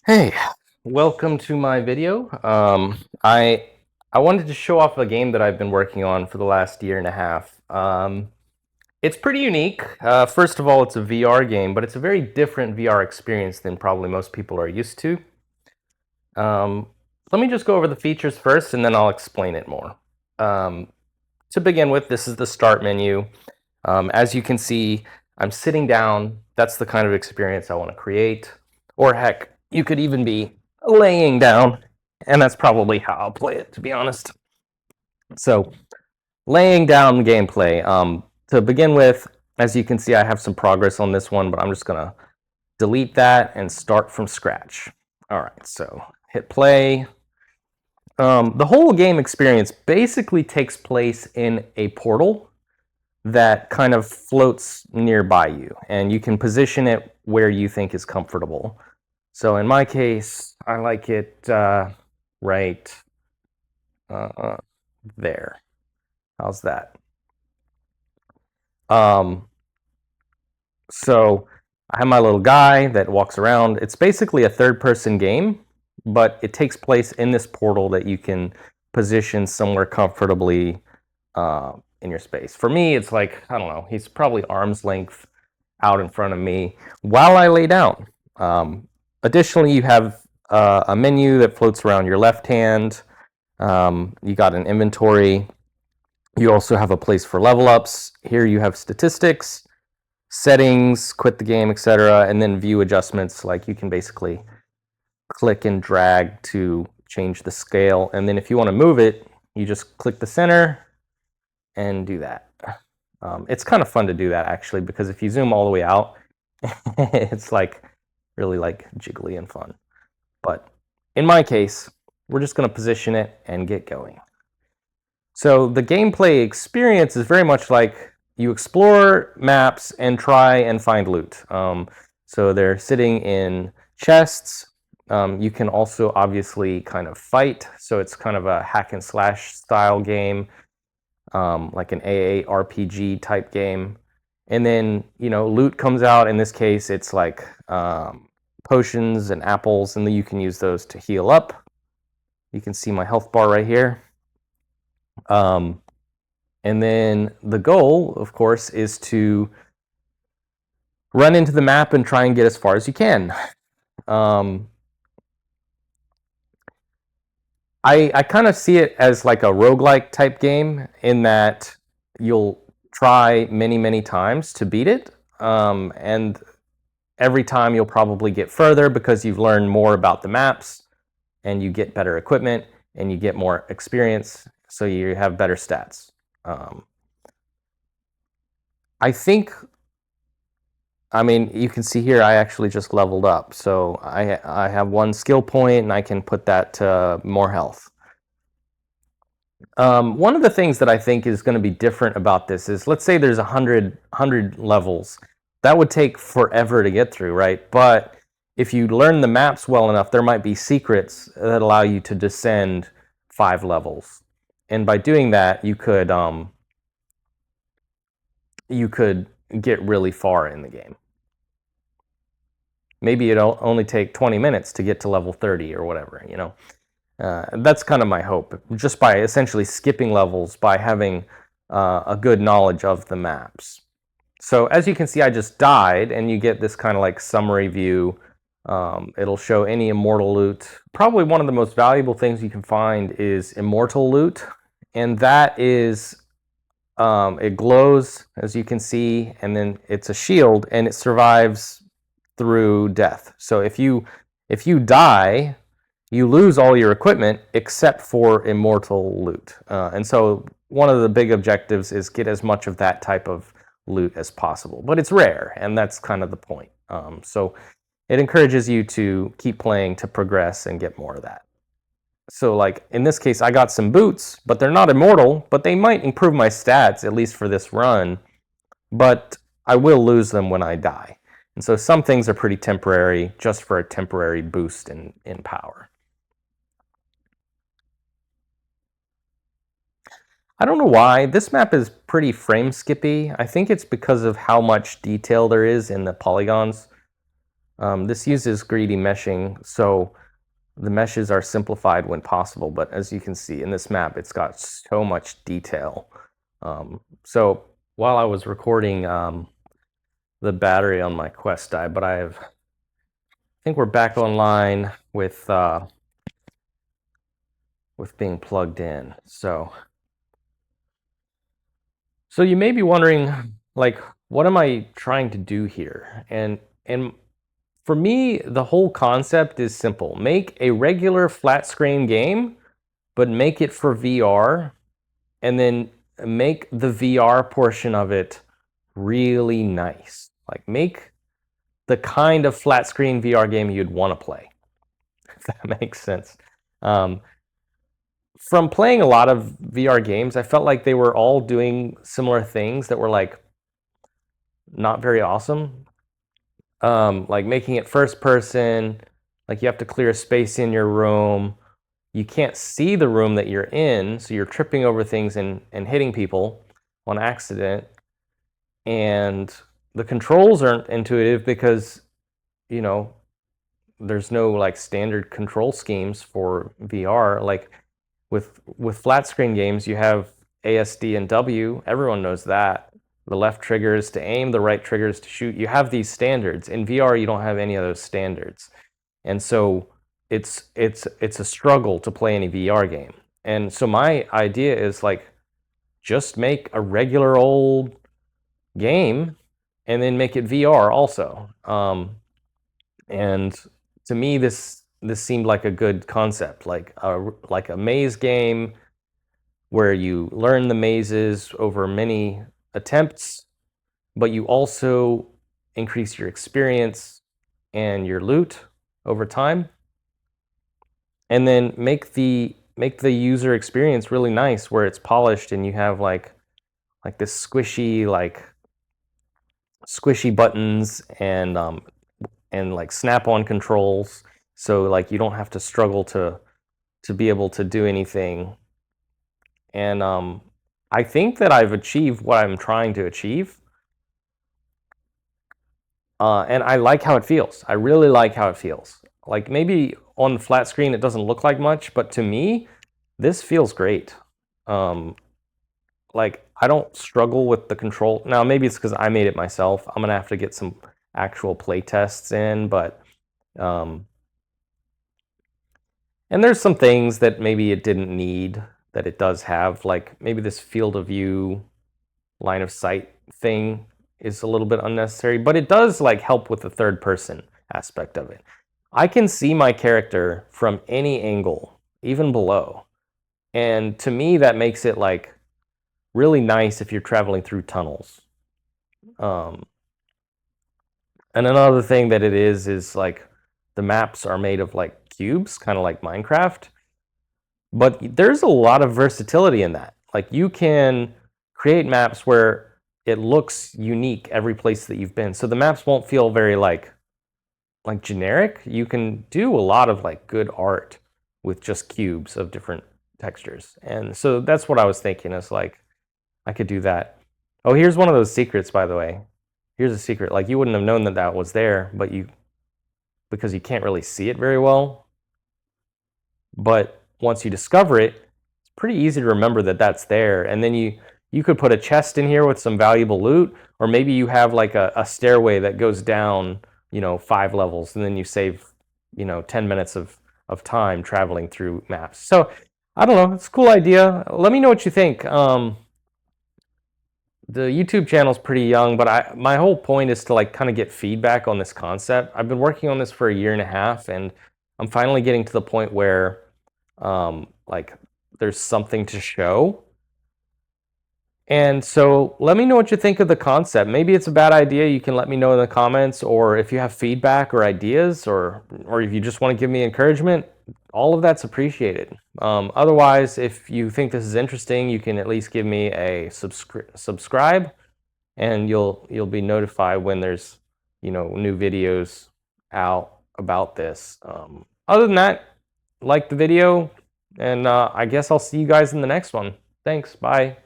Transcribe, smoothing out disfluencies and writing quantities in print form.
Hey, welcome to my video. I wanted to show off a game that I've been working on for the last year and a half. It's pretty unique. First of all, it's a VR game, but it's a very different VR experience than probably most people are used to. Let me just go over the features first, and then I'll explain it more. To begin with, this is the start menu. As you can see, I'm sitting down. That's the kind of experience I want to create. Or heck, you could even be laying down, and that's probably how I'll play it, to be honest. So, laying down gameplay. To begin with, as you can see, I have some progress on this one, but I'm just gonna delete that and start from scratch. All right, so hit play. The whole game experience basically takes place in a portal that kind of floats nearby you, and you can position it where you think is comfortable. So in my case, I like it right there. How's that? So I have my little guy that walks around. It's basically a third-person game, but it takes place in this portal that you can position somewhere comfortably in your space. For me, it's like, I don't know, he's probably arm's length out in front of me while I lay down. Additionally, you have a menu that floats around your left hand. You got an inventory. You also have a place for level ups. Here you have statistics, settings, quit the game, etc., and then view adjustments. Like you can basically click and drag to change the scale. And then if you want to move it, you just click the center and do that. It's kind of fun to do that actually, because if you zoom all the way out, it's like really like jiggly and fun. But in my case, we're just going to position it and get going. So the gameplay experience is very much like you explore maps and try and find loot. So they're sitting in chests. You can also obviously kind of fight. So it's kind of a hack and slash style game, like an AARPG type game. And then, loot comes out. In this case, it's like potions and apples, and then you can use those to heal up. You can see my health bar right here. And then the goal, of course, is to run into the map and try and get as far as you can. I kind of see it as like a roguelike type game in that you'll try many, many times to beat it. And every time you'll probably get further because you've learned more about the maps and you get better equipment and you get more experience, so you have better stats. I mean, you can see here I actually just leveled up. So I have one skill point and I can put that to more health. One of the things that I think is going to be different about this is, let's say there's 100 levels. That would take forever to get through, right? But if you learn the maps well enough, there might be secrets that allow you to descend 5 levels. And by doing that, you could get really far in the game. Maybe it'll only take 20 minutes to get to level 30 or whatever, That's kind of my hope, just by essentially skipping levels, by having a good knowledge of the maps. So as you can see, I just died, and you get this kind of like summary view. It'll show any immortal loot. Probably one of the most valuable things you can find is immortal loot, and that is, it glows, as you can see, and then it's a shield, and it survives through death. So if you die, you lose all your equipment except for immortal loot. And so one of the big objectives is get as much of that type of loot as possible. But it's rare, and that's kind of the point. So it encourages you to keep playing to progress and get more of that. So like in this case, I got some boots, but they're not immortal, but they might improve my stats, at least for this run. But I will lose them when I die. And so some things are pretty temporary, just for a temporary boost in power. I don't know why. This map is pretty frame skippy. I think it's because of how much detail there is in the polygons. This uses greedy meshing, so the meshes are simplified when possible, but as you can see in this map, it's got so much detail. So while I was recording, the battery on my Quest died, but I think we're back online with being plugged in. So you may be wondering, like, what am I trying to do here? And for me, the whole concept is simple. Make a regular flat screen game, but make it for VR, and then make the VR portion of it really nice. Like, make the kind of flat screen VR game you'd want to play, if that makes sense. From playing a lot of VR games, I felt like they were all doing similar things that were like not very awesome. Like making it first person, like you have to clear a space in your room. You can't see the room that you're in, so you're tripping over things and hitting people on accident. And the controls aren't intuitive because, you know, there's no like standard control schemes for VR. Like with flat screen games, you have ASD and W. Everyone knows that. The left trigger is to aim, the right trigger is to shoot. You have these standards. In VR, you don't have any of those standards. And so it's a struggle to play any VR game. And so my idea is like, just make a regular old game and then make it VR also. And to me, this seemed like a good concept, like a maze game where you learn the mazes over many attempts, but you also increase your experience and your loot over time, and then make the user experience really nice, where it's polished and you have like this squishy buttons and like snap-on controls, so like you don't have to struggle to be able to do anything. And I think that I've achieved what I'm trying to achieve. And I like how it feels. I really like how it feels. Like maybe on the flat screen it doesn't look like much, but to me, this feels great. Like I don't struggle with the control. Now maybe it's because I made it myself. I'm gonna have to get some actual play tests in, but and there's some things that maybe it didn't need that it does have, like maybe this field of view line of sight thing is a little bit unnecessary, but it does like help with the third person aspect of it. I can see my character from any angle, even below. And to me, that makes it like really nice if you're traveling through tunnels. And another thing that it is like the maps are made of like cubes, kind of like Minecraft. But there's a lot of versatility in that. Like you can create maps where it looks unique every place that you've been. So the maps won't feel very like generic. You can do a lot of like good art with just cubes of different textures. And so that's what I was thinking, is like I could do that. Oh, here's one of those secrets, by the way. Here's a secret. Like you wouldn't have known that was there, but because you can't really see it very well. But once you discover it, it's pretty easy to remember that that's there. And then you could put a chest in here with some valuable loot, or maybe you have like a stairway that goes down, 5 levels, and then you save, 10 minutes of time traveling through maps. So I don't know, it's a cool idea. Let me know what you think. The YouTube channel is pretty young, but my whole point is to like kind of get feedback on this concept. I've been working on this for 1.5 years, and I'm finally getting to the point where like there's something to show. And so let me know what you think of the concept. Maybe it's a bad idea. You can let me know in the comments, or if you have feedback or ideas, or if you just want to give me encouragement, all of that's appreciated. Otherwise, if you think this is interesting, you can at least give me a subscribe, and you'll be notified when there's new videos out about this. Other than that, like the video, and I guess I'll see you guys in the next one. Thanks. Bye.